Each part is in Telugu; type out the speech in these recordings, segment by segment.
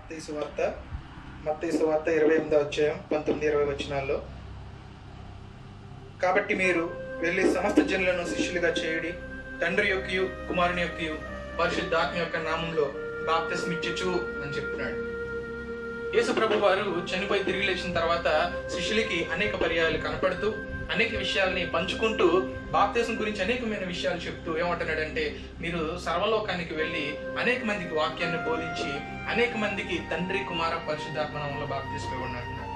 మత్తయి సువార్త 28వ అధ్యాయం 19-20 వచనాల్లో, కాబట్టి మీరు వెళ్ళి సమస్త జనులను శిష్యులుగా చేయుడి, తండ్రి యొక్కయు కుమారుని యొక్కయు పరిశుద్ధాత్మ యొక్క నామంలో బాప్తిస్మిచ్చుచు అని చెప్తున్నాడు. యేసు ప్రభు వారు చనిపోయి తిరిగి లేచిన తర్వాత శిష్యులకి అనేక పర్యాయాలు కనపడుతూ అనేక విషయాల్ని పంచుకుంటూ బాప్తిసం గురించి అనేకమైన విషయాలు చెప్తూ ఏమంటున్నాడంటే, మీరు సర్వలోకానికి వెళ్ళి అనేక మందికి వాక్యాన్ని బోధించి అనేక మందికి తండ్రి కుమార పరిశుద్ధాత్మ నామములో బాప్తిసం ఇవ్వండి అంటున్నాడు.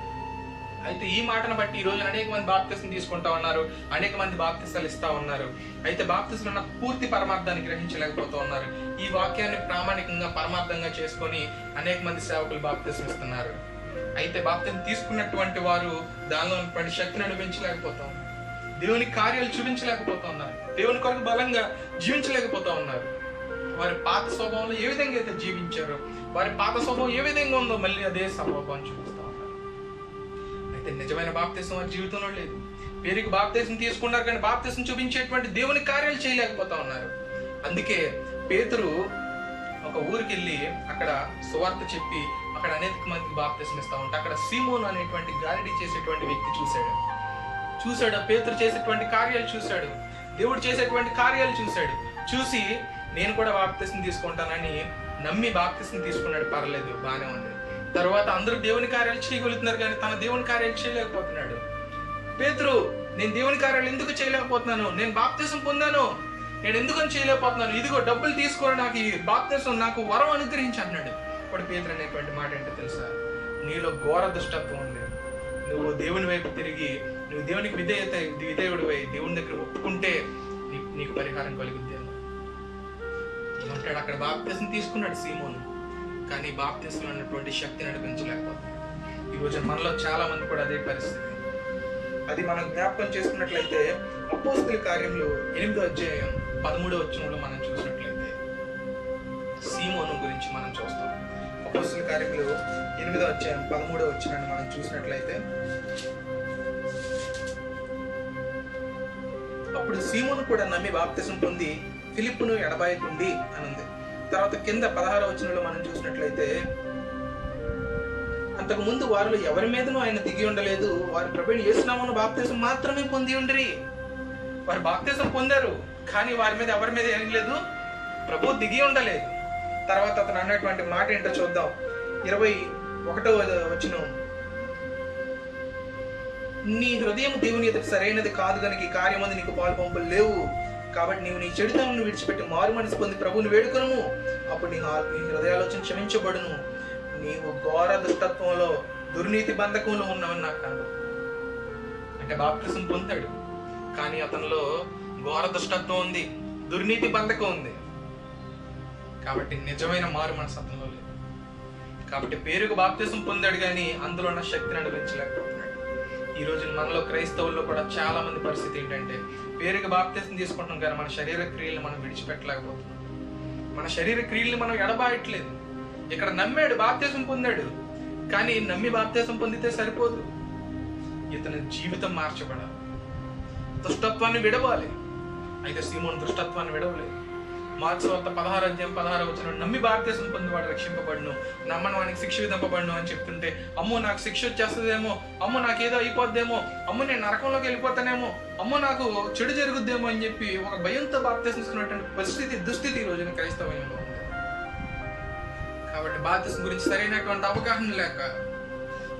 అయితే ఈ మాటను బట్టి ఈ రోజు అనేక మంది బాప్తిసం తీసుకుంటా ఉన్నారు, అనేక మంది బాప్తిసాలు ఇస్తా ఉన్నారు. అయితే బాప్తిసం ఉన్న పూర్తి పరమార్థాన్ని గ్రహించలేకపోతూ ఉన్నారు. ఈ వాక్యాన్ని ప్రామాణికంగా పరమార్థంగా చేసుకొని అనేక మంది సేవకులు బాప్తిసం ఇస్తున్నారు. అయితే బాప్తిసం తీసుకున్నటువంటి వారు దానిలో శక్తిని అనుభవించలేకపోతా ఉన్నారు, దేవుని కార్యాలు చూపించలేకపోతా ఉన్నారు, దేవుని కొరకు బలంగా జీవించలేకపోతా ఉన్నారు. వారి పాత స్వభావంలో ఏ విధంగా అయితే జీవించారో, వారి పాత స్వభావం ఏ విధంగా ఉందో మళ్ళీ అదే స్వభావం చూపిస్తా ఉన్నారు. అయితే నిజమైన బాప్తిసం వారి జీవితంలో లేదు. పేరుకి బాప్తిసం తీసుకున్నారు కానీ బాప్తిసం చూపించేటువంటి దేవుని కార్యాలు చేయలేకపోతా ఉన్నారు. అందుకే పేతురు ఒక ఊరికి వెళ్ళి అక్కడ సువార్త చెప్పి అక్కడ అనేక మందికి బాప్తిసం ఇస్తా ఉంటే అక్కడ సీమోను అనేటువంటి గారిడి చేసేటువంటి వ్యక్తి చూశాడు పేతురు చేసేటువంటి కార్యాలు చూశాడు, దేవుడు చేసేటువంటి కార్యాలు చూసి నేను కూడా బాప్తిసం తీసుకుంటానని నమ్మి బాప్తిసం తీసుకున్నాడు. పర్లేదు, బాగానే ఉంది. తర్వాత అందరూ దేవుని కార్యాలు చేయగలుగుతున్నారు కానీ తన దేవుని కార్యాలు చేయలేకపోతున్నాడు. పేతురు, నేను దేవుని కార్యాలు ఎందుకు చేయలేకపోతున్నాను, నేను బాప్తిసం పొందాను, నేను ఎందుకని చేయలేకపోతున్నాను, ఇదిగో డబ్బులు తీసుకొని నాకు ఈ బాప్తిసం నాకు వరం అనుగ్రహించి అన్నాడు. ఇప్పుడు పేతురు అనేటువంటి మాట ఏంటో తెలుసా, నీలో ఘోర దుష్టత్వం ఉంది. నువ్వు దేవుని వైపు తిరిగి నువ్వు దేవునికి విధేయుడివై దేవుని దగ్గర ఒప్పుకుంటే నీకు పరిహారం కలుగుద్ది ఏమంటాడు. అక్కడ బాప్తిసం తీసుకున్నాడు సీమోను, కానీ బాప్తిసం అన్నటువంటి శక్తిని నడిపించలేకపోతుంది. ఈరోజు మనలో చాలా మంది కూడా అదే పరిస్థితి. అది మనం జ్ఞాపకం చేసుకున్నట్లయితే అపోస్తలుల కార్యములు 8వ అధ్యాయం 13వ వచనంలో మనం చూసినట్లయితే సీమోను గురించి మనం చూస్తాం. అపోస్తలుల కార్యములు 8వ అధ్యాయం 13వ వచనాన్ని మనం చూసినట్లయితే, అప్పుడు సీమోను కూడా నమ్మి బాప్తిసం పొంది ఫిలిప్పును ఎడబాయకుండి అని ఉంది. తర్వాత కింద 16వ వచనంలో మనం చూసినట్లయితే, అంతకు ముందు వారిలో ఎవరి మీదనూ ఆయన దిగి ఉండలేదు, వారు ప్రభువుని యేసు నామమున బాప్తిసం మాత్రమే పొంది ఉండిరి. వారు బాప్తిసం పొందారు కానీ వారి మీద ఎవరి మీద ఏం లేదు, ప్రభు దిగి ఉండలేదు. తర్వాత అతను అన్నటువంటి మాట ఏంటో చూద్దాం. 21వ వచనం, నీ హృదయం దేవుని ఎదుట సరైనది కాదు కనుక ఈ కార్యమందు నీకు పాలు పంపులు లేవు, కాబట్టి నీవు నీ చెడుతనమును విడిచిపెట్టి మారు మనసు పొంది ప్రభువుని వేడుకొనుము, అప్పుడు నీ హృదయాలోచన క్షమించబడును. నీవు ఘోర దుష్టత్వంలో దుర్నీతి బంధకంలో ఉన్నావని నాకు కనదు. అంటే బాప్తిసం పొందాడు కానీ అతనిలో ఘోర దుష్టత్వం ఉంది, దుర్నీతి బంధకం ఉంది. కాబట్టి నిజమైన మారు మనసు అతనిలో లేదు. కాబట్టి పేరుకు బాప్తిసం పొందాడు కానీ అందులో ఉన్న శక్తిని అనుభవించలేకపోతున్నాడు. ఈ రోజు మనలో క్రైస్తవుల్లో కూడా చాలా మంది పరిస్థితి ఏంటంటే, పేరుకు బాప్తిసం తీసుకుంటున్నాం కానీ మన శరీర క్రియలను మనం విడిచిపెట్టలేకపోతున్నాం, మన శరీర క్రియల్ని మనం ఎడబాయట్లేదు. ఇక్కడ నమ్మాడు, బాప్తిసం పొందాడు కానీ నమ్మి బాప్తిసం పొందితే సరిపోదు, ఇతని జీవితం మార్చబడాలి, దుష్టత్వాన్ని విడవాలి. అయితే సీమోను దుష్టత్వాన్ని విడవలేదు. మార్క్స్ వార్త 16వ అధ్యాయం 16వ వచనం, నమ్మి బాప్తిసం పొందివాడు రక్షింపబడును, నమ్మని వానికి శిక్ష విధింపబడును అని చెప్తుంటే, అమ్మో నాకు శిక్ష వచ్చేస్తుందేమో, అమ్మో నాకు ఏదో అయిపోద్దేమో, అమ్మో నేను నరకంలోకి వెళ్ళిపోతానేమో, అమ్మో నాకు చెడు జరుగుద్దేమో అని చెప్పి ఒక భయంతో బాప్తిసం తీసుకున్నటువంటి దుస్థితి ఈ రోజున క్రైస్తవంలో ఉంది. కాబట్టి బాప్తిసం గురించి సరైనటువంటి అవగాహన లేక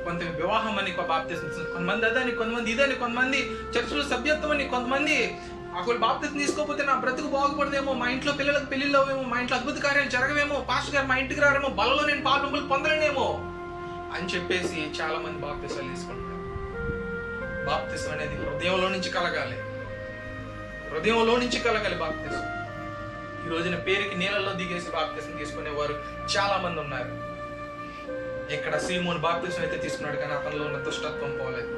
కొంత వివాహం అని బాప్తిసం, కొంతమంది అదని, కొంతమంది ఇదని, కొంతమంది చర్చలో సభ్యత్వం అని, కొంతమంది ఒకళ్ళు బాప్తిసం తీసుకోకపోతే నా బ్రతుకు బాగుపడదేమో, మా ఇంట్లో పిల్లలకు పెళ్లిళ్ళు అవేమో, మా ఇంట్లో అద్భుత కార్యాలు జరగవేమో, పాస్టర్ గారు మా ఇంటికి రారేమో, బలలో నేను పాలు పొందలేనేమో అని చెప్పేసి చాలా మంది బాప్తిసాలు తీసుకుంటారు. బాప్తిసం అనేది హృదయంలో నుంచి కలగాలి, హృదయంలో నుంచి కలగాలి బాప్తిసం. ఈ రోజున పేరుకి నీళ్ళల్లో దిగేసి బాప్తిసం తీసుకునేవారు చాలా మంది ఉన్నారు. ఇక్కడ సీమోను బాప్తిసం అయితే తీసుకున్నాడు కానీ అతనిలో ఉన్న దుష్టత్వం పోలేదు.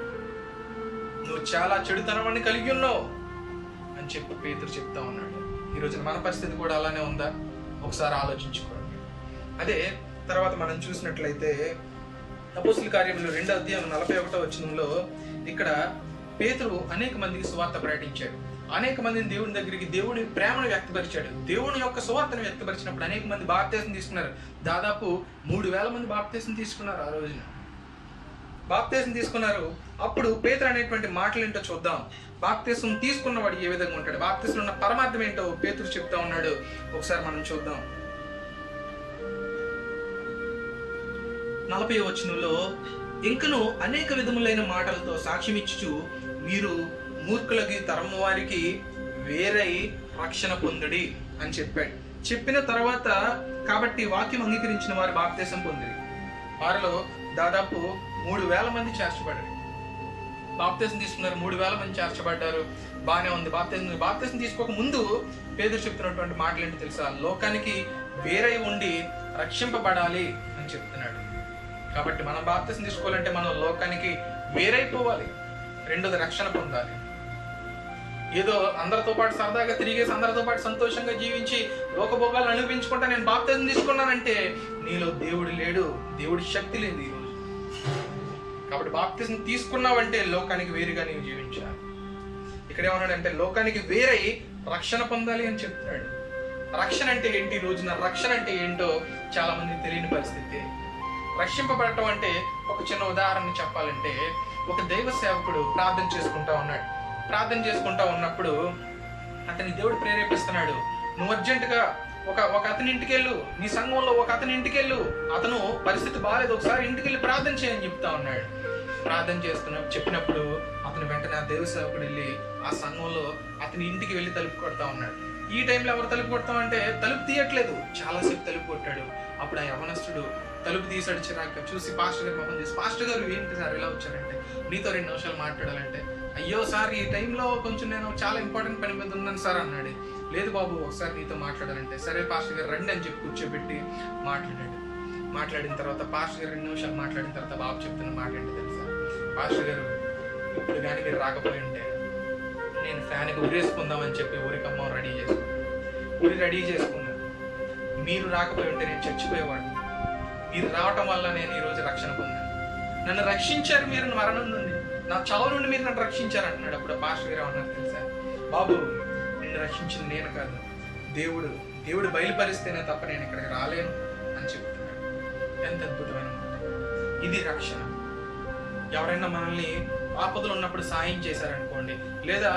నువ్వు చాలా చెడుతనాన్ని కలిగి ఉన్నావు అని చెప్పి పేతురు చెప్తా ఉన్నాడు. ఈ రోజున మన పరిస్థితి కూడా అలానే ఉందా ఒకసారి ఆలోచించుకోండి. అదే తర్వాత మనం చూసినట్లయితే అపోస్తలుల కార్యములు 2వ అధ్యాయం 41వ వచనంలో ఇక్కడ పేతురు అనేక మందికి సువార్త ప్రకటించాడు. అనేక మందిని దేవుని దగ్గరికి, దేవుని ప్రేమను వ్యక్తపరిచాడు. దేవుని యొక్క సువార్తను వ్యక్తపరిచినప్పుడు అనేక మంది బాప్తీసం తీసుకున్నారు. దాదాపు 3,000 మంది బాప్తీసం తీసుకున్నారు. ఆ రోజున బాప్తీసం తీసుకున్నారు. అప్పుడు పేతురు అనేటువంటి మాటలు ఏంటో చూద్దాం. బాప్తీసం తీసుకున్నవాడు ఏ విధంగా ఉంటాడు, బాప్తీసంలో ఉన్న పరమార్థం ఏంటో పేతురు చెప్తా ఉన్నాడు. ఒకసారి మనం చూద్దాం. 40వ వచనంలో, ఇంకను అనేక విధములైన మాటలతో సాక్ష్యమిచ్చుచు మీరు మూర్ఖులకి తరము వారికి వేరై రక్షణ పొందుడి అని చెప్పాడు. చెప్పిన తర్వాత కాబట్టి వాక్యం అంగీకరించిన వారు బాప్తీసం పొందిరి. వారిలో దాదాపు 3,000 మంది చేర్చబడ్డారు. బాప్తీసం తీసుకున్నారు, 3,000 మంది చేర్చబడ్డారు. బాగానే ఉంది. బాప్తీసం తీసుకోక ముందు పేతురు చెప్తున్నటువంటి మాటలు ఏంటి తెలుసా? లోకానికి వేరై ఉండి రక్షింపబడాలి అని చెప్తున్నాడు. కాబట్టి మనం బాప్తీసం తీసుకోవాలంటే మనం లోకానికి వేరైపోవాలి. రెండోది రక్షణ పొందాలి. ఏదో అందరితో పాటు సరదాగా తిరిగేసి అందరితో పాటు సంతోషంగా జీవించి లోకభోగాలు అనిపించుకుంటా నేను బాప్తీసం తీసుకున్నానంటే నీలో దేవుడు లేడు, దేవుడి శక్తి లేదు ఈరోజు. కాబట్టి బాప్తీసం తీసుకున్నావంటే లోకానికి వేరుగా నీవు జీవించాలి. ఇక్కడ ఏమన్నాడంటే లోకానికి వేరై రక్షణ పొందాలి అని చెప్తున్నాడు. రక్షణ అంటే ఏంటి? ఈ రోజున రక్షణ అంటే ఏంటో చాలా మందికి తెలియని పరిస్థితి. రక్షింపబడటం అంటే ఒక చిన్న ఉదాహరణ చెప్పాలంటే, ఒక దైవ సేవకుడు ప్రార్థన చేసుకుంటా ఉన్నాడు. ప్రార్థన చేసుకుంటా ఉన్నప్పుడు అతని దేవుడు ప్రేరేపిస్తున్నాడు, నువ్వు అర్జెంటుగా ఒక అతని ఇంటికి వెళ్ళు, నీ సంఘంలో ఒక అతని ఇంటికి వెళ్ళు, అతను పరిస్థితి బాగాలేదు, ఒకసారి ఇంటికి వెళ్ళి ప్రార్థన చేయని చెప్తా ఉన్నాడు. ప్రార్థన చెప్పినప్పుడు అతను వెంటనే ఆ దేవ సేవకుడు వెళ్ళి ఆ సంఘంలో అతని ఇంటికి వెళ్ళి తలుపు కొడతా ఉన్నాడు. ఈ టైంలో ఎవరు తలుపు కొడతామంటే తలుపు తీయట్లేదు, చాలాసేపు తలుపు కొట్టాడు. అప్పుడు ఆ యవనస్తుడు తలుపు తీసాడు. చిరాక చూసి పాస్టర్ గారు మొహం చేసి, పాస్టర్ గారు ఏంటి సార్ ఇలా వచ్చారంటే, నీతో 2 నిమిషాలు మాట్లాడాలంటే, అయ్యో సార్ ఈ టైంలో కొంచెం నేను చాలా ఇంపార్టెంట్ పని మీద ఉన్నాను సార్ అన్నాడు. లేదు బాబు ఒకసారి నీతో మాట్లాడాలంటే, సరే పాస్టర్ గారు రండి అని చెప్పి కూర్చోబెట్టి మాట్లాడాడు. మాట్లాడిన తర్వాత పాస్టర్ గారు 2 నిమిషాలు మాట్లాడిన తర్వాత బాబు చెప్తున్న మాట ఏంటి తెలుసా? పాస్టర్ గారు ఇప్పుడు కానీ మీరు రాకపోయి ఉంటే నేను ఫ్యాన్కి ఉరేసుకుందామని చెప్పి ఊరికమ్మ రెడీ చేసుకున్నాను. మీరు రాకపోయి ఉంటే నేను చచ్చిపోయేవాడిని. మీరు రావటం వల్ల నేను ఈరోజు రక్షణ పొందాను. నన్ను రక్షించారు మీరు మరణం నుండి, నా చావు నుండి మీరు నన్ను రక్షించారు అంటున్నాడు. అప్పుడు పాస్టర్ గారు అన్నారు తెలుసా, బాబు నిన్ను రక్షించింది నేను కాదు, దేవుడు బయలుపరిస్తేనే తప్ప నేను ఇక్కడికి రాలేను అని చెప్తున్నాడు. ఎంత అద్భుతమైన మాట! ఇది రక్షణ. ఎవరైనా మనల్ని ఆపదలు ఉన్నప్పుడు సాయం చేశారనుకోండి, లేదా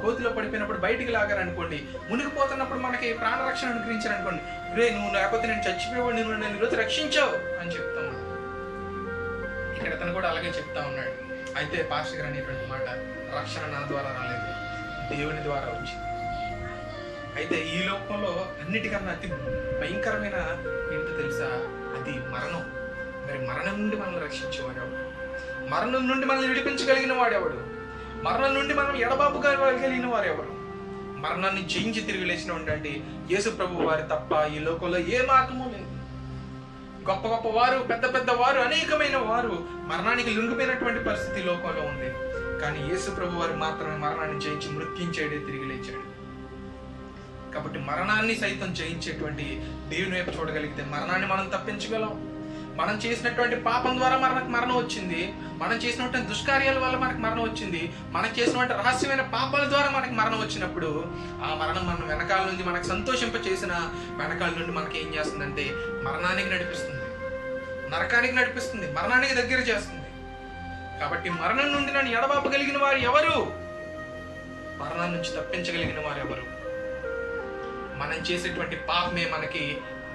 గోతిలో పడిపోయినప్పుడు బయటికి లాగారనుకోండి, మునిగిపోతున్నప్పుడు మనకి ప్రాణరక్షణ అనుగ్రహించారనుకోండి, రే నువ్వు లేకపోతే నేను చచ్చిపోయేవాడు, నువ్వు నన్ను ఈరోజు రక్షించావు అని చెప్తున్నాడు. ఇక్కడ అతను కూడా అలాగే చెప్తా ఉన్నాడు. అయితే పాస్టర్ గారు అనేటువంటి మాట, రక్షణ నా ద్వారా రాలేదు, దేవుని ద్వారా వచ్చింది. అయితే ఈ లోకంలో అన్నిటికన్నా అతి భయంకరమైన ఏంటో తెలుసా? అది మరణం. మరి మరణం నుండి మనల్ని రక్షించేవాడు ఎవడు? మరణం నుండి మనల్ని విడిపించగలిగిన వాడెవడు? మరణం నుండి మనం ఎడబాపుగలిగిన వారు ఎవరు? మరణాన్ని జయించి తిరిగి లేచిన ఉండండి యేసు ప్రభు వారి తప్ప ఈ లోకంలో ఏ మార్గము లేదు. గొప్ప గొప్ప వారు, పెద్ద పెద్ద వారు, అనేకమైన వారు మరణానికి లొంగిపోయినటువంటి పరిస్థితి లోకంలో ఉంది. కానీ యేసు ప్రభు వారు మాత్రమే మరణాన్ని జయించి మృత్యుంచేడే తిరిగి లేచాడు. కాబట్టి మరణాన్ని సైతం జయించేటువంటి దేవుని వైపు చూడగలిగితే మరణాన్ని మనం తప్పించగలం. మనం చేసినటువంటి పాపం ద్వారా మనకు మరణం వచ్చింది, మనం చేసినటువంటి దుష్కార్యాల వల్ల మనకు మరణం వచ్చింది, మనం చేసినటువంటి రహస్యమైన పాపాల ద్వారా మనకు మరణం వచ్చినప్పుడు ఆ మరణం మనం వెనకాల నుండి మనకు సంతోషింప చేసిన వెనకాల నుండి మనకి ఏం చేస్తుందంటే మరణానికి నడిపిస్తుంది, నరకానికి నడిపిస్తుంది, మరణానికి దగ్గర చేస్తుంది. కాబట్టి మరణం నుండి నన్ను ఎడబాపగలిగిన వారు ఎవరు? మరణం నుంచి తప్పించగలిగిన వారు ఎవరు? మనం చేసేటువంటి పాపమే మనకి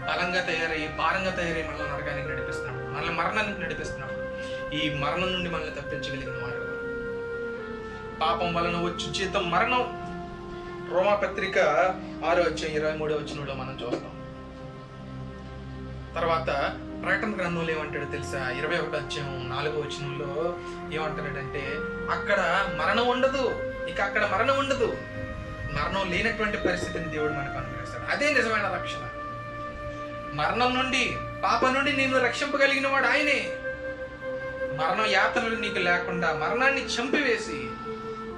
బలంగా తయారయ్యి, భారంగా తయారయ్యి మనల్ని నరకానికి నడిపిస్తున్నాడు, మనల్ని మరణానికి నడిపిస్తున్నాడు. ఈ మరణం నుండి మనల్ని తప్పించగలిగిన వాడు పాపం వలన వచ్చు జీతం మరణం. రోమాపత్రిక 6:23 మనం చూస్తాం. తర్వాత ప్రకటన గ్రంథంలో ఏమంటాడు తెలుసా? 21:4 ఏమంటాడంటే, అక్కడ మరణం ఉండదు, ఇక అక్కడ మరణం ఉండదు. మరణం లేనటువంటి పరిస్థితిని దేవుడు మనకు అనుగ్రహిస్తాడు. అదే నిజమైన రక్షణ. మరణం నుండి, పాపం నుండి నిన్ను రక్షింపగలిగిన వాడు ఆయనే. మరణం యాతనలు నీకు లేకుండా మరణాన్ని చంపివేసి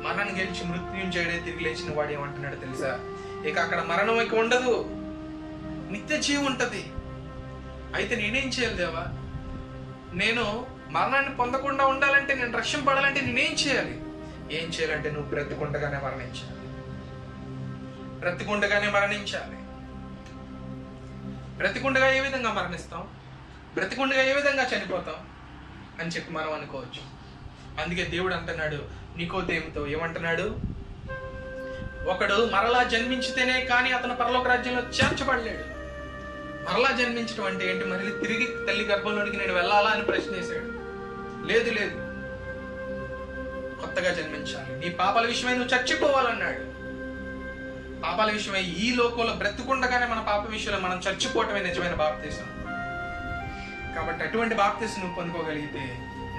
మరణాన్ని గెలిచి మృత్యుంజయుడే తిరిగి లేచిన వాడు ఏమంటున్నాడు తెలుసా? ఇక అక్కడ మరణం ఇక ఉండదు, నిత్య జీవం ఉంటది. అయితే నేనేం చేయాలి దేవా? నేను మరణాన్ని పొందకుండా ఉండాలంటే, నేను రక్షింపడాలంటే నేనేం చేయాలి? ఏం చేయాలంటే నువ్వు బ్రతికుండగానే మరణించాలి. బ్రతికుండగానే మరణించాలి. బ్రతికుండగా ఏ విధంగా మరణిస్తాం, బ్రతికుండగా ఏ విధంగా చనిపోతాం అని చెప్పి మనం అనుకోవచ్చు. అందుకే దేవుడు అంటున్నాడు నికోదేముతో, ఏమంటున్నాడు? ఒకడు మరలా జన్మించితేనే కానీ అతను పరలోక రాజ్యంలో చేర్చబడలేడు. మరలా జన్మించడం అంటే ఏంటి? మళ్ళీ తిరిగి తల్లి గర్భంలోనికి నేను వెళ్ళాలా అని ప్రశ్నేశాడు. లేదు లేదు, కొత్తగా జన్మించాలి. నీ పాపాల విషయమై నువ్వు చచ్చిపోవాలన్నాడు. పాపాల విషయమై ఈ లోకంలో బ్రతుకుండగానే మన పాప విషయంలో మనం చచ్చిపోవటమే నిజమైన బాప్తీసం. కాబట్టి అటువంటి బాప్తీసం నువ్వు పొందుకోగలిగితే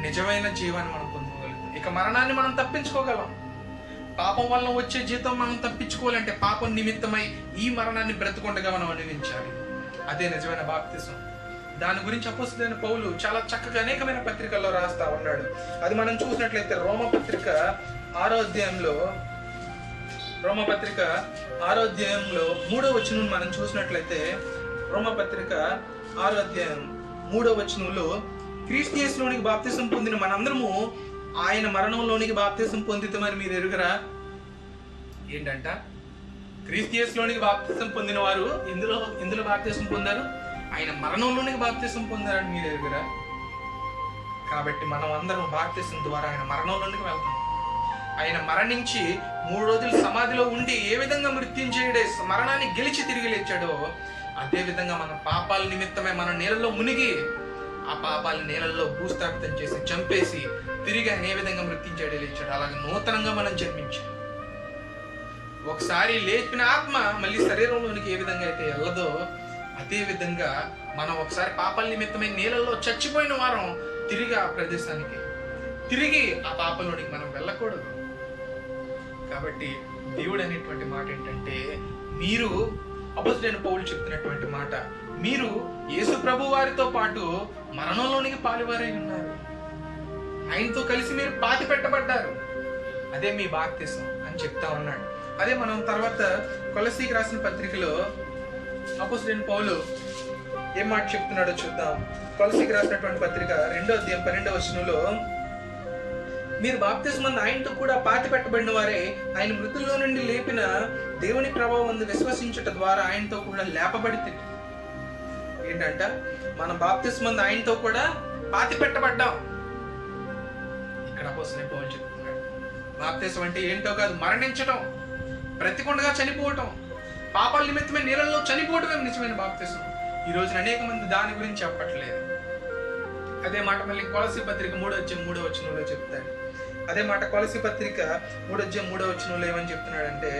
నిజమైన జీవాన్ని మనం పొందుకోగలుగుతాం. ఇక మరణాన్ని మనం తప్పించుకోగలం. పాపం వల్ల వచ్చే జీతం మనం తప్పించుకోవాలంటే పాపం నిమిత్తమై ఈ మరణాన్ని బ్రతుకుండగా మనం అనుభవించాలి. అదే నిజమైన బాప్తీసం. దాని గురించి అపోస్తలుడైన పౌలు చాలా చక్కగా అనేకమైన పత్రికల్లో రాస్తా ఉన్నాడు. అది మనం చూసినట్లయితే రోమపత్రిక 6వ అధ్యాయంలో 3వ వచనం మనం చూసినట్లయితే రోమపత్రిక 6వ అధ్యాయం 3వ వచనంలో, క్రీస్తు యేసులోనికి బాప్తిసం పొందిన మనందరము ఆయన మరణంలోనికి బాప్తిసం పొందితమని మీరు ఎరుగరా? ఏంటంట? క్రీస్తు యేసులోనికి బాప్తిసం పొందిన వారు ఎందులో బాప్తిసం పొందారు? ఆయన మరణంలోనికి బాప్తిసం పొందారని మీరు ఎరుగరా? కాబట్టి మనం అందరం బాప్తిసం ద్వారా ఆయన మరణంలోనికి వెళ్తాం. ఆయన మరణించి 3 రోజులు సమాధిలో ఉండి ఏ విధంగా మృత్యుంజయుడే మరణాన్ని గెలిచి తిరిగి లేచాడో అదే విధంగా మన పాపాల నిమిత్తమే మన నీళ్ళలో మునిగి ఆ పాపాలని నీళ్ళల్లో భూస్థాపితం చేసి చంపేసి తిరిగి ఆయన ఏ విధంగా మృత్యుంజయుడే లేచాడు అలాగే నూతనంగా మనం జన్మించాం. ఒకసారి లేచిన ఆత్మ మళ్ళీ శరీరంలోనికి ఏ విధంగా అయితే వెళ్ళదో అదే విధంగా మనం ఒకసారి పాపాల నిమిత్తమై నీళ్ళల్లో చచ్చిపోయిన వారం తిరిగి ఆ ప్రదేశానికి తిరిగి ఆ పాపంలోనికి మనం వెళ్ళకూడదు. కాబట్టి దేవుడు అనేటువంటి మాట ఏంటంటే, మీరు అపోస్తలుడైన పౌలు చెప్తున్నటువంటి మాట, మీరు యేసు ప్రభు వారితో పాటు మరణంలోనికి పాలువారై ఉన్నారు. ఆయనతో కలిసి మీరు పాతి పెట్టబడ్డారు. అదే మీ బాప్తిసం అని చెప్తా ఉన్నాడు. అదే మనం తర్వాత కొలసీకి రాసిన పత్రికలో అపోస్తలుడైన పౌలు ఏం మాట చెప్తున్నాడో చూద్దాం. కొలసీకి రాసినటువంటి పత్రిక 2వ అధ్యాయం 12వ వచనంలో, మీరు బాప్తిస్మందు ఆయనతో కూడా పాతి పెట్టబడిన వారే ఆయన మృతుల్లో నుండి లేపిన దేవుని ప్రభావం విశ్వసించుట ద్వారా ఆయనతో కూడా లేపబడితే. ఏంటంట? మనం బాప్తిస్మందు ఆయనతో కూడా పాతి పెట్టబడ్డాం. ఇక్కడ అపోస్తలుడైన పౌలు చెప్తున్నాడు బాప్తిసం అంటే ఏంటో కాదు, మరణించడం, బ్రతికుండగా చనిపోవటం, పాపాల నిమిత్తమే నీళ్ళల్లో చనిపోవటమే నిజమైన బాప్తిసం. ఈ రోజున అనేక మంది దాని గురించి చెప్పట్లేదు. అదే మాట మళ్ళీ కొలసీ పత్రిక 3వ అధ్యాయం 3వ వచనంలో చెప్తాడు. అదే మాట కొలసీ పత్రిక 3వ అధ్యాయం 3వ వచనంలో ఏమని చెప్తున్నాడంటే,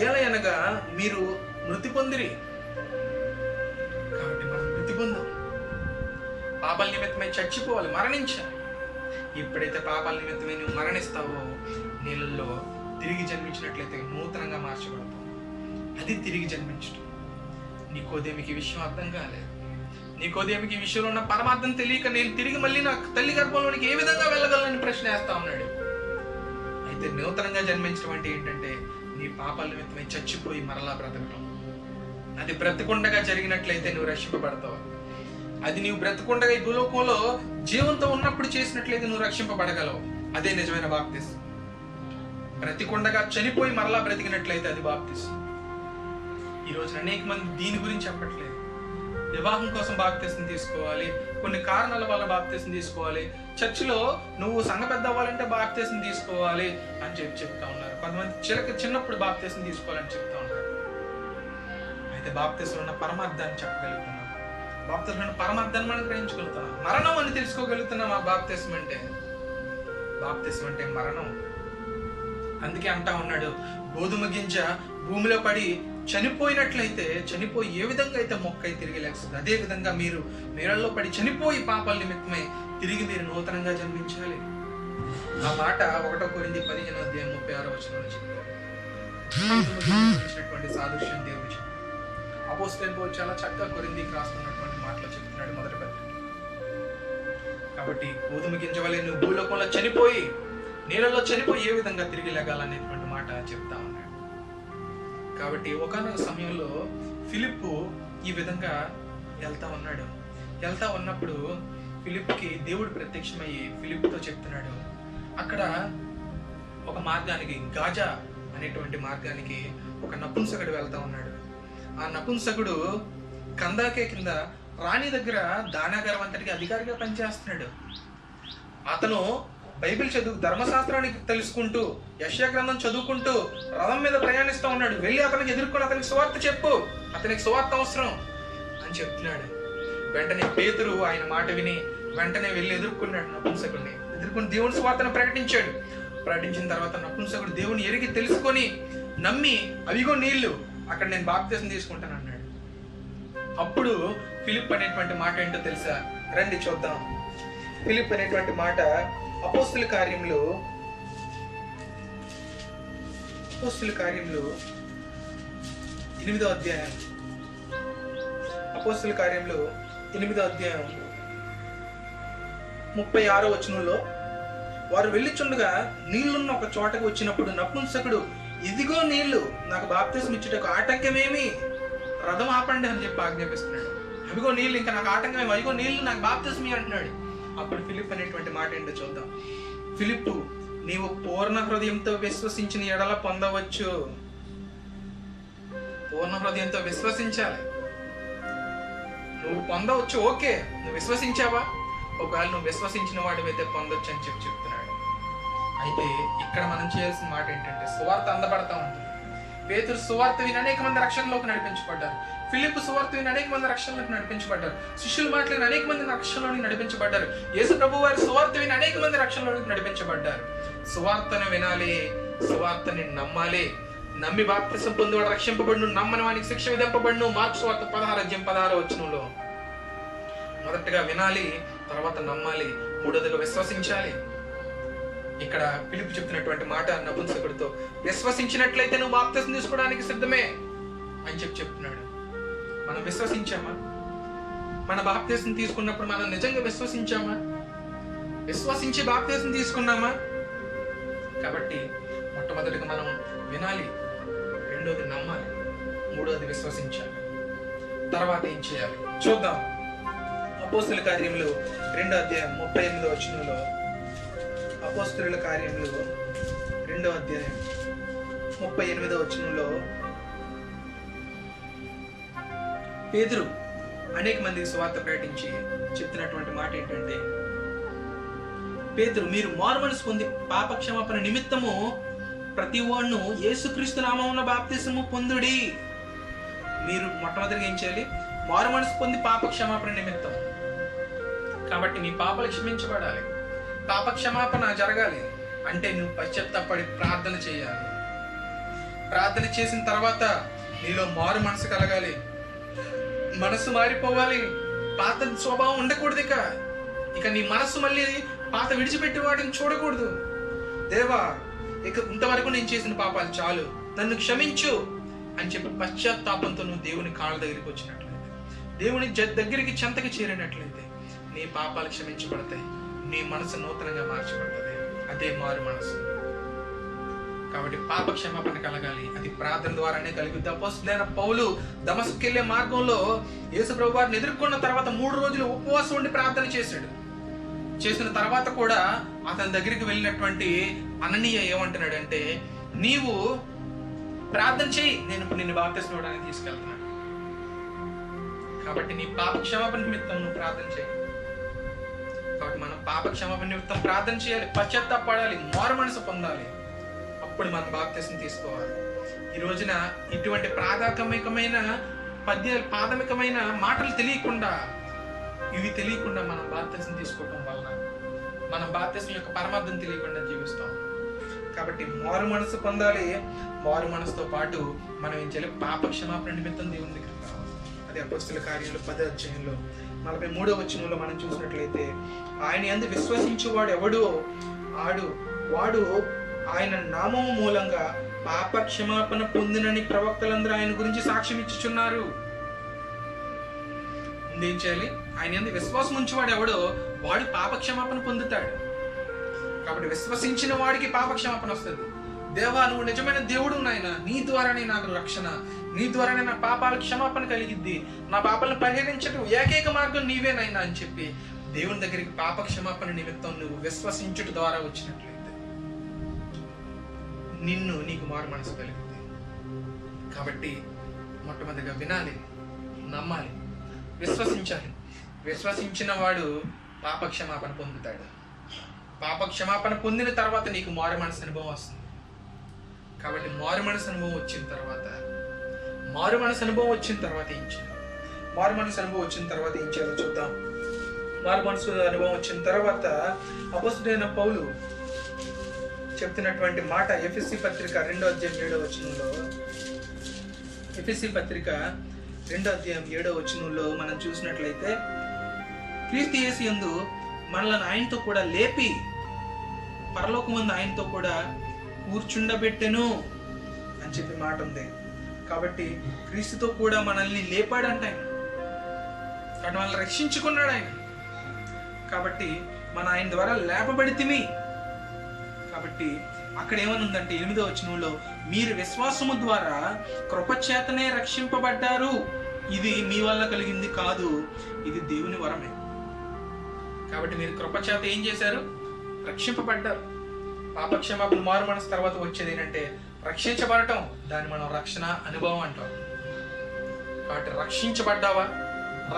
ఏలయనగా మీరు మృతి పొందిరి. కాబట్టి మనం మృతి పొందాం. పాపాల నిమిత్తమై చచ్చిపోవాలి, మరణించాలి. ఎప్పుడైతే పాపాల నిమిత్తమై నువ్వు మరణిస్తావో నీళ్ళల్లో తిరిగి జన్మించినట్లయితే నూతనంగా మార్చబడతావు. అది తిరిగి జన్మించడం. నికోదేముకి ఈ విషయం అర్థం కాలేదు. నికోదేముకి ఈ విషయంలో ఉన్న పరమార్థం తెలియక నేను తిరిగి మళ్ళీ నా తల్లి గర్భంలోనికి ఏ విధంగా వెళ్ళగలనని ప్రశ్న వేస్తా ఉన్నాడు. అయితే నూతనంగా జన్మించడం అంటే ఏంటంటే నీ పాపాల నిమిత్తమై చచ్చిపోయి మరలా బ్రతకడం. అది బ్రతకుండగా జరిగినట్లయితే నువ్వు రక్షింపబడతావు. అది నీవు బ్రతకుండగా ఈ భూలోకంలో జీవంతో ఉన్నప్పుడు చేసినట్లయితే నువ్వు రక్షింపబడగలవు. అదే నిజమైన బాప్తిసం. బ్రతికుండగా చనిపోయి మరలా బ్రతికినట్లయితే అది బాప్తిసం. ఈ రోజున అనేక మంది దీని గురించి చెప్పట్లేదు. వివాహం కోసం బాప్తిసం తీసుకోవాలి, కొన్ని కారణాల వల్ల బాప్తిసం తీసుకోవాలి, చర్చిలో నువ్వు సంఘ పెద్ద అవ్వాలంటే బాప్తిసం తీసుకోవాలి అని చెప్తా ఉన్నారు. కొంతమంది చిన్నప్పుడు బాప్తిసం తీసుకోవాలని చెప్తా ఉన్నారు. అయితే బాప్తిసం ఉన్న పరమార్థాన్ని చెప్పగలుగుతున్నాం. బాప్తిసం ఉన్న పరమార్థాన్ని మనం గ్రహించగలుగుతున్నాం. మరణం అని తెలుసుకోగలుగుతున్నాం. ఆ బాప్తిసం అంటే మరణం. అందుకే అంటా ఉన్నాడు, గోధుమ గింజ భూమిలో పడి చనిపోయినట్లయితే చనిపోయి ఏ విధంగా అయితే మొక్క తిరిగి లేస్తుంది, అదే విధంగా మీరు నీళ్ళల్లో పడి చనిపోయి పాపాల నిమిత్తమై తిరిగి మీరు నూతనంగా జన్మించాలి. ఆ మాట 1 కొరింథీ 15వ అధ్యాయం 36వ వచనంలో చెప్పినటువంటి సాదృశ్యం దేవుడు చెప్పాడు. అపోస్తలుడైన పౌలు చాలా చక్కగా కొరింథీకి రాస్తున్నటువంటి మాటలు చెప్తున్నాడు మొదటి పత్రిక. కాబట్టి గోధుమ గింజ వలె నువ్వు భూలోకంలో చనిపోయి నీళ్ళలో చనిపోయి ఏ విధంగా తిరిగి లేగాలనేటువంటి మాట చెప్తా ఉన్నాడు. కాబట్టి ఒకనొక సమయంలో ఫిలిప్పు ఈ విధంగా వెళ్తా ఉన్నప్పుడు ఫిలిప్కి దేవుడు ప్రత్యక్షమయ్యి ఫిలిప్తో చెప్తున్నాడు, అక్కడ ఒక మార్గానికి గాజా అనేటువంటి మార్గానికి ఒక నపుంసకుడు వెళ్తా ఉన్నాడు. ఆ నపుంసకుడు కందాకే కింద రాణి దగ్గర దానాగారం అంతటికి అధికారిగా పనిచేస్తున్నాడు. అతను బైబిల్ ధర్మశాస్త్రానికి తెలుసుకుంటూ యెషయా గ్రంథం చదువుకుంటూ రథం మీద ప్రయాణిస్తూ ఉన్నాడు. వెళ్ళి అతనికి ఎదుర్కొని అతనికి సువార్త చెప్పు, అతనికి సువార్త అవసరం అని చెప్తున్నాడు. వెంటనే పేతురు ఆయన మాట విని వెంటనే వెళ్ళి ఎదుర్కొన్నాడు. నపుంసకుడిని ఎదుర్కొని దేవుని సువార్తను ప్రకటించాడు. ప్రకటించిన తర్వాత నపుంసకుడు దేవుని ఎరిగి తెలుసుకొని నమ్మి అవిగో నీళ్లు, అక్కడ నేను బాప్తిసం తీసుకుంటాను అన్నాడు. అప్పుడు ఫిలిప్ అనేటువంటి మాట ఏంటో తెలుసా? రండి చూద్దాం. ఫిలిప్ అనేటువంటి మాట అపోస్తుల కార్యములు 8వ అధ్యాయం. అపోస్తుల కార్యములు 8వ అధ్యాయం 36వ వచనంలో, వారు వెళ్ళిచుండగా నీళ్లున్న ఒక చోటకు వచ్చినప్పుడు నపుంసకుడు, ఇదిగో నీళ్లు, నాకు బాప్తిసం ఇచ్చుటకు ఆటంకమేమి, రథం ఆపండి అని చెప్పి ఆజ్ఞాపిస్తున్నాడు. అవిగో నీళ్ళు, ఇంకా నాకు ఆటంకమేమి, అవిగో నీళ్లు, నాకు బాప్తిసం అంటున్నాడు. అప్పుడు ఫిలిప్ అనేటువంటి మాట ఏంటో చూద్దాం. ఫిలిప్పు, నీవు పూర్ణ హృదయంతో విశ్వసించిన ఎడల పొందవచ్చు. పూర్ణ హృదయంతో విశ్వసించాలి, నువ్వు పొందవచ్చు. ఓకే, నువ్వు విశ్వసించావా? ఒకవేళ నువ్వు విశ్వసించిన వాడివైతే పొందొచ్చు అని చెప్తున్నాడు. అయితే ఇక్కడ మనం చేయాల్సిన మాట ఏంటంటే, సువార్త అందబడతా ఉంటుంది. పేతురు సువార్త విని అనేక మంది రక్షణలోకి నడిపించబడ్డారు. ఫిలిప్ సువార్త విని అనేక మంది రక్షణలోకి నడిపించబడ్డారు. శిష్యుల మాటలు అనేక మంది రక్షణలోకి నడిపించబడ్డారు. యేసు ప్రభు వారి సువార్త విని అనేక మంది రక్షణలోకి నడిపించబడ్డారు. సువార్తను వినాలి, సువార్తని నమ్మాలి. నమ్మి బాప్తిసం పొందేవాడు రక్షింపబడును, నమ్మని వానికి శిక్ష విధింపబడును. మార్కు సువార్త 16 వచనంలో మొదటగా వినాలి, తర్వాత నమ్మాలి, మూడోదిగా విశ్వసించాలి. ఇక్కడ ఫిలిప్ చెప్తున్నటువంటి మాట నపుంసకుడితో, విశ్వసించినట్లయితే నువ్వు బాప్తిసం తీసుకోవడానికి సిద్ధమే అని చెప్తున్నాడు. మనం విశ్వసించామా? మన బాప్తిసం తీసుకున్నప్పుడు మనం నిజంగా విశ్వసించామా? విశ్వసించి బాప్తిసం తీసుకున్నామా? కాబట్టి మొట్టమొదటిగా మనం వినాలి, రెండోది నమ్మాలి, మూడోది విశ్వసించాలి. తర్వాత ఏం చేయాలి చూద్దాం. అపోస్తుల కార్యములు 2వ అధ్యాయం 38వ వచనంలో, అపోస్తుల కార్యములు 2వ అధ్యాయం 38వ వచనంలో పేతురు అనేక మందికి సువార్త ప్రకటించి చెప్తున్నటువంటి మాట ఏంటంటే, పేతురు, మీరు మారుమనసు పొంది పాపక్షమాపణ నిమిత్తము ప్రతి వాడును యేసుక్రీస్తు నామమున బాప్తిసము పొందుడి. మీరు మొట్టమొదటిగా ఏం చేయాలి? మారుమనసు పొంది పాపక్షమాపణ నిమిత్తం. కాబట్టి నీ పాపాలు క్షమించబడాలి, పాపక్షమాపణ జరగాలి అంటే నువ్వు పశ్చాత్తాపడి ప్రార్థన చేయాలి. ప్రార్థన చేసిన తర్వాత నీలో మారు మనసు కలగాలి, మనసు మారిపోవాలి, పాత స్వభావం ఉండకూడదు. ఇక నీ మనసు మళ్ళీ పాత విడిచిపెట్టి వాటిని చూడకూడదు. దేవా, ఇక ఇంతవరకు నేను చేసిన పాపాలు చాలు, నన్ను క్షమించు అని చెప్పి పశ్చాత్తాపంతో నువ్వు దేవుని కాళ్ళ దగ్గరికి వచ్చినట్లయితే, దేవుని దగ్గరికి చెంతకి చేరినట్లయితే నీ పాపాలు క్షమించబడతాయి, నీ మనసు నూతనంగా మార్చబడుతుంది. అదే మారు మనసు. కాబట్టి పాప క్షమాపణ కలగాలి, అది ప్రార్థన ద్వారానే కలుగుద్ది. అపోస్తలుడైన పౌలు దమస్కుకు వెళ్ళే మార్గంలో యేసు ప్రభు వారిని ఎదుర్కొన్న తర్వాత 3 రోజులు ఉపవాసం ఉండి ప్రార్థన చేశాడు. చేసిన తర్వాత కూడా అతని దగ్గరికి వెళ్ళినటువంటి అననీయ ఏమంటున్నాడంటే, నీవు ప్రార్థన చేయి, నేను ఇప్పుడు నిన్ను బాప్తిసం ఇవ్వడానికి తీసుకెళ్తున్నాను. కాబట్టి నీ పాప క్షమాపణ నిమిత్తం నువ్వు ప్రార్థన చేయి. కాబట్టి మనం పాప క్షమాపణ నిమిత్తం ప్రార్థన చేయాలి, పశ్చాత్తాపడాలి, మారు మనసు పొందాలి. అప్పుడు మనం బాప్తిసం తీసుకోవాలి. ఈ రోజున ఇటువంటి ప్రాథమికమైన ప్రాథమికమైన మాటలు తెలియకుండా, ఇవి తెలియకుండా మనం బాప్తిసం తీసుకోవడం వలన మనం బాప్తిసం యొక్క పరమార్థం తెలియకుండా జీవిస్తాం. కాబట్టి మారు మనసు పొందాలి. మారు మనసుతో పాటు మనం ఏం చేయాలి? పాప క్షమాపణ నిమిత్తం దేవుని దగ్గరికి రావాలి. అది అపోస్తలుల కార్యాలు 10వ అధ్యాయంలో 43వ వచనంలో మనం చూసినట్లయితే, ఆయన యందు విశ్వసించువాడు ఎవడో వాడు ఆయన నామము మూలంగా పాప క్షమాపణ పొందినని ప్రవక్తలందరూ ఆయన గురించి సాక్ష్యం ఇచ్చుచున్నారు. ముందేం చేయాలి? ఆయన యందు విశ్వాసం ఉంచేవాడు ఎవడో వాడు పాప క్షమాపణ పొందుతాడు. కాబట్టి విశ్వసించిన వాడికి పాప క్షమాపణ వస్తుంది. దేవా, నువ్వు నిజమైన దేవుడు నాయన, నీ ద్వారానే నాకు రక్షణ, నీ ద్వారానే నా పాపాల క్షమాపణ కలిగిద్ది, నా పాపాలను పరిహరించడం ఏకైక మార్గం నీవేనైనా అని చెప్పి దేవుని దగ్గరికి పాప క్షమాపణ నిమిత్తం నువ్వు విశ్వసించుట ద్వారా వచ్చినట్లయితే నీకు మారు మనసు కలుగుతుంది. కాబట్టి మొట్టమొదటిగా వినాలి, నమ్మాలి, విశ్వసించాలి. విశ్వసించిన వాడు పాపక్షమాపణ పొందుతాడు. పాపక్షమాపణ పొందిన తర్వాత నీకు మారు మనసు అనుభవం వస్తుంది. కాబట్టి మారు మనసు అనుభవం వచ్చిన తర్వాత ఏం చేయాలి? మారు మనసు అనుభవం వచ్చిన తర్వాత ఏం చేయాలో చూద్దాం. మారు మనసు అనుభవం వచ్చిన తర్వాత అపోస్తలుడైన పౌలు చెప్తున్నటువంటి మాట ఎఫెసీ పత్రిక 2వ అధ్యాయం 7వ వచనంలో, ఎఫెసీ పత్రిక 2వ అధ్యాయం 7వ వచనంలో మనం చూసినట్లయితే, క్రీస్తు యేసు యందు మనల్ని ఆయనతో కూడా లేపి పరలోకమందు ఆయనతో కూడా కూర్చుండబెట్టెను అని చెప్పి మాట ఉంది. కాబట్టి క్రీస్తుతో కూడా మనల్ని లేపాడంట ఆయన. కాబట్టి మనల్ని రక్షించుకున్నాడు ఆయన. కాబట్టి మన ఆయన ద్వారా లేపబడితిమి. కాబట్టి అక్కడ ఏమనుందంటే 8వ వచనంలో, మీరు విశ్వాసము ద్వారా కృపచేతనే రక్షింపబడ్డారు, ఇది మీ వల్ల కలిగింది కాదు, ఇది దేవుని వరమే. కాబట్టి మీరు కృపచేత ఏం చేశారు? రక్షింపబడ్డారు. పాపక్షమాపణ మారు మనసు తర్వాత వచ్చేది ఏంటంటే రక్షించబడటం. దాన్ని మనం రక్షణ అనుభవం అంటాం. కాబట్టి రక్షించబడ్డావా?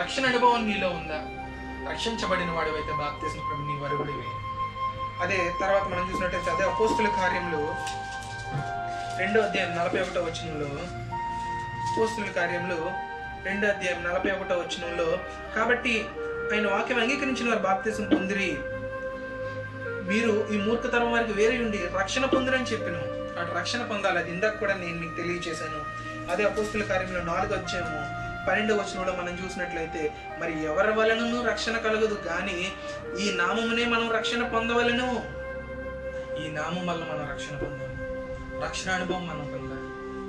రక్షణ అనుభవం నీలో ఉందా? రక్షించబడిన వాడివైతే బాప్తిస్మం పొంది నీ వరుగుడివి. అదే తర్వాత మనం చూసినట్టయితే అదే అపోస్తుల కార్యములు 2వ అధ్యాయం 41వ వచనంలో, అపోస్తుల కార్యములు 2వ అధ్యాయం 41వ వచనంలో, కాబట్టి ఆయన వాక్యం అంగీకరించిన వారు బాప్తిస్మం పొందిరి, మీరు ఈ మూర్ఖతరం వారికి వేరే ఉండి రక్షణ పొందిరని చెప్పాను. అటు రక్షణ పొందాలి. అది ఇందాక కూడా నేను మీకు తెలియజేశాను. అదే అపోస్తుల కార్యంలో 4వ అధ్యాయము 12వ వచనంలో మనం చూసినట్లయితే, మరి ఎవరి వలనను రక్షణ కలగదు కానీ ఈ నామమునే మనం రక్షణ పొందవలను. ఈ నామం వల్ల మనం రక్షణ పొందాము. రక్షణ అనుభవం మనం పొందాలి.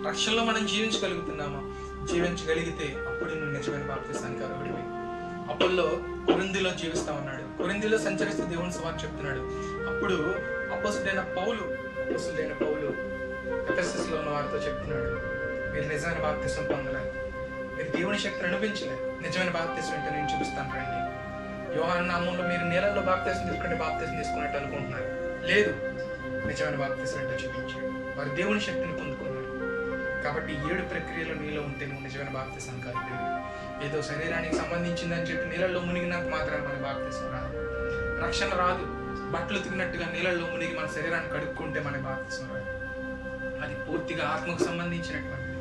రక్షణలో మనం జీవించగలుగుతున్నామా? జీవించగలిగితే అప్పుడు నువ్వు నిజమైన బాప్తిసానికి అర్హుడివి. అపోల్లో కొరింథీలో జీవిస్తా ఉన్నాడు. కొరింథీలో సంచరిస్తూ దేవుని సువార్త చెప్తున్నాడు. అప్పుడు అపోస్తలుడైన పౌలు ఎఫెసస్లో ఉన్న వారితో చెప్తున్నాడు, మీరు నిజమైన బాప్తిసం పొందలేదు, మీరు దేవుని శక్తిని అనిపించలేదు. నిజమైన బాప్తిసం అంటే నేను చూపిస్తాను రండి. యోహాను నామంలో మీరు నీళ్ళల్లో బాప్తిసం తీసుకున్నట్టు అనుకుంటున్నారు. లేదు, నిజమైన బాప్తిసం అంటే చూపించాడు. వారు దేవుని శక్తిని పొందుకున్నారు. కాబట్టి 7 ప్రక్రియలు నీలో ఉంటే నువ్వు నిజమైన బాప్తిసం కాదు. ఏదో శరీరానికి సంబంధించిందని చెప్పి నీళ్ళల్లో మునిగినంత మాత్రాన మన బాప్తిసం రాదు. రక్షణ రాదు. బట్టలు తిరిగినట్టుగా నీళ్ళల్లో మునిగి మన శరీరాన్ని కడుక్కుంటే మన బాప్తిసం రాదు. అది పూర్తిగా ఆత్మకు సంబంధించినటువంటిది.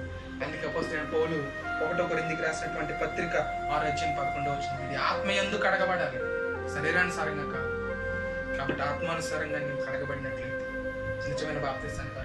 అందుకే అపోస్తలుడైన పౌలు 1వ కొరింథీకి రాసినటువంటి పత్రిక 6వ అధ్యాయం 11వ వచనం, ఇది ఆత్మయందు కడగబడాలి, శరీరానుసారంగా కాదు. కాబట్టి ఆత్మానుసారంగా నీవు కడగబడినట్లయితే నిజమైన బాప్తిసానికి